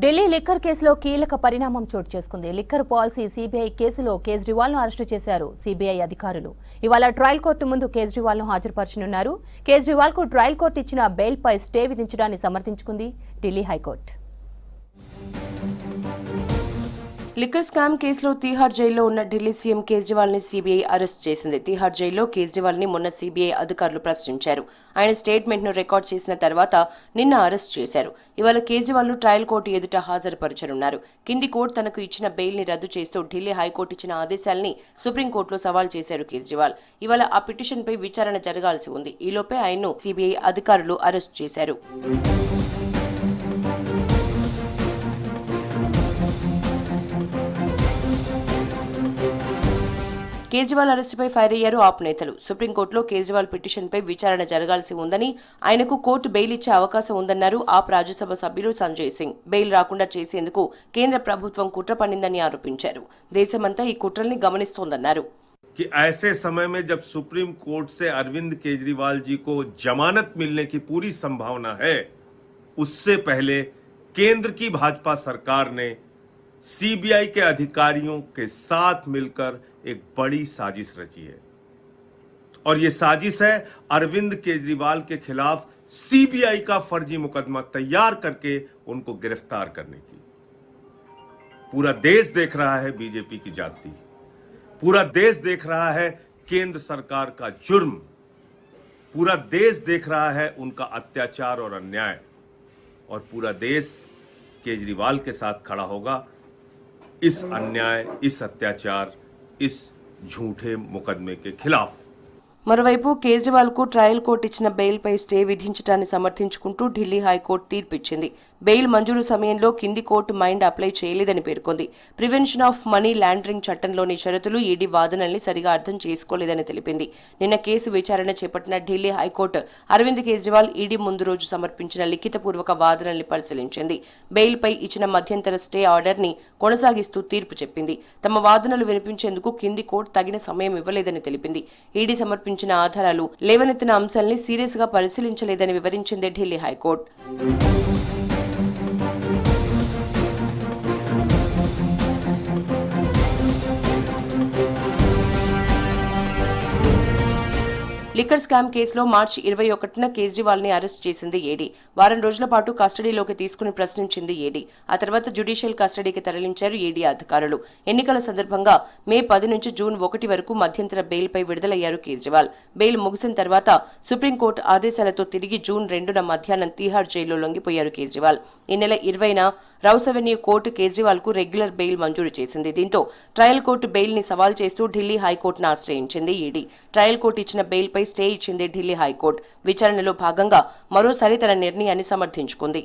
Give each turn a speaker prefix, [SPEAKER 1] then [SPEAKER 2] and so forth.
[SPEAKER 1] Delhi liquor కేసులో కీలక పరిణామం చోటు చేసుకుంది. లిక్కర్ పాలసీ సీబీఐ కేసులో కేజ్రీవాల్ ను అరెస్టు చేశారు సీబీఐ అధికారులు. ఇవాళ ట్రయల్ కోర్టు ముందు కేజ్రీవాల్ ను హాజరుపరచనున్నారు. కేజ్రీవాల్ కు ట్రయల్ కోర్టు ఇచ్చిన బెయిల్ పై స్టే విధించడాన్ని సమర్థించుకుంది ఢిల్లీ హైకోర్టు.
[SPEAKER 2] లిక్కర్ స్కామ్ కేసులో తీహార్ జైల్లో ఉన్న ఢిల్లీ సీఎం కేజ్రీవాల్ ని సీబీఐ అరెస్ట్ చేసింది. తీహార్ జైల్లో కేజ్రీవాల్ ని మొన్న సీబీఐ అధికారులు ప్రశ్నించారు. ఆయన స్టేట్మెంట్ ను రికార్డ్ చేసిన తర్వాత నిన్న అరెస్ట్ చేశారు. ఇవాళ కేజ్రీవాల్ ను ట్రయల్ కోర్టు ఎదుట హాజరుపరచనున్నారు. కింది కోర్టు తనకు ఇచ్చిన బెయిల్ ని రద్దు చేస్తూ ఢిల్లీ హైకోర్టు ఇచ్చిన ఆదేశాలని సుప్రీంకోర్టులో సవాల్ చేశారు కేజ్రీవాల్. ఇవాళ ఆ పిటిషన్ పై విచారణ జరగాల్సి ఉంది. ఈలోపే ఆయన్ను సీబీఐ అధికారులు అరెస్ట్ చేశారు. కేజ్రీవాల్ అరెస్టుపై ఫైర్ అయ్యారు ఆప్ నేతలు. సుప్రీంకోర్టులో కేజ్రీవాల్ పిటిషన్పై విచారణ జరగాల్సి ఉందని, ఆయనకు కోర్టు బెయిల్ ఇచ్చే అవకాశం ఉందన్నారు ఆప్ రాజ్యసభ సభ్యులు సంజయ్ సింగ్. బెయిల్ రాకుండా చేసేందుకు కేంద్ర ప్రభుత్వం కుట్ర పన్నిందని ఆరోపించారు. దేశమంతా ఈ కుట్రల్ని గమనిస్తోందన్నారు.
[SPEAKER 3] कि ऐसे समय में जब सुप्रीम कोर्ट से अरविंद केजरीवाल जी को जमानत मिलने की पूरी संभावना है, उससे पहले केंद्र की भाजपा सरकार ने सीबीआई के अधिकारियों के साथ मिलकर एक बड़ी साजिश रची है और ये साजिश है अरविंद केजरीवाल के खिलाफ सीबीआई का फर्जी मुकदमा तैयार करके उनको गिरफ्तार करने की। पूरा देश देख रहा है बीजेपी की जाति, पूरा देश देख रहा है केंद्र सरकार का जुर्म, पूरा देश देख रहा है उनका अत्याचार और अन्याय, और पूरा देश केजरीवाल के साथ खड़ा होगा इस अन्याय, इस अत्याचार, इस झूठे मुकदमे के खिलाफ।
[SPEAKER 2] మరోవైపు కేజ్రీవాల్ కు ట్రయల్ కోర్టు ఇచ్చిన బెయిల్ పై స్టే విధించడాన్ని సమర్థించుకుంటూ ఢిల్లీ హైకోర్టు తీర్పిచ్చింది. బెయిల్ మంజూరు సమయంలో కింది కోర్టు మైండ్ అప్లై చేయలేదని పేర్కొంది. ప్రివెన్షన్ ఆఫ్ మనీ లాండరింగ్ చట్టంలోని షరతులు ఈడీ వాదనల్ని సరిగా అర్థం చేసుకోలేదని తెలిపింది. నిన్న కేసు విచారణ చేపట్టిన ఢిల్లీ హైకోర్టు అరవింద్ కేజ్రీవాల్ ఈడీ ముందు రోజు సమర్పించిన లిఖితపూర్వక వాదనల్ని పరిశీలించింది. బెయిల్ పై ఇచ్చిన మధ్యంతర స్టే ఆర్డర్ ని కొనసాగిస్తూ తీర్పు చెప్పింది. తమ వాదనలు వినిపించేందుకు కింది కోర్టు తగిన సమయం ఇవ్వలేదని తెలిపింది. ఈడీ సమర్పించిన ఆధారాలు లేవనెత్తిన అంశాల్ని సీరియస్ గా పరిశీలించలేదని వివరించింది ఢిల్లీ హైకోర్టు. లిక్కర్ స్కామ్ కేసులో మార్చి 21న కేజ్రీవాల్ ని అరెస్ట్ చేసింది ఈడీ. వారం రోజుల పాటు కస్టడీలోకి తీసుకుని ప్రశ్నించింది ఈడీ. ఆ తర్వాత జ్యుడిషియల్ కస్టడీకి తరలించారు ఈడీ అధికారులు. ఎన్నికల సందర్భంగా మే 10 నుంచి జూన్ 1 వరకు మధ్యంతర బెయిల్ పై విడుదలయ్యారు కేజ్రీవాల్. బెయిల్ ముగిసిన తర్వాత సుప్రీంకోర్టు ఆదేశాలతో తిరిగి జూన్ 2న మధ్యాహ్నం తీహార్ జైల్లో లొంగిపోయారు కేజ్రీవాల్. ఈ నెల 20న రౌస్ అవెన్యూ కోర్టు కేజ్రీవాల్ కు రెగ్యులర్ బెయిల్ మంజూరు చేసింది. దీంతో ట్రయల్ కోర్టు బెయిల్ ని సవాల్ చేస్తూ ఢిల్లీ హైకోర్టును ఆశ్రయించింది ఈడీ. ట్రయల్ కోర్టు ఇచ్చిన బెయిల్ పై స్టే ఇచ్చింది ఢిల్లీ హైకోర్టు. విచారణలో భాగంగా మరోసారి తన నిర్ణయాన్ని సమర్థించుకుంది.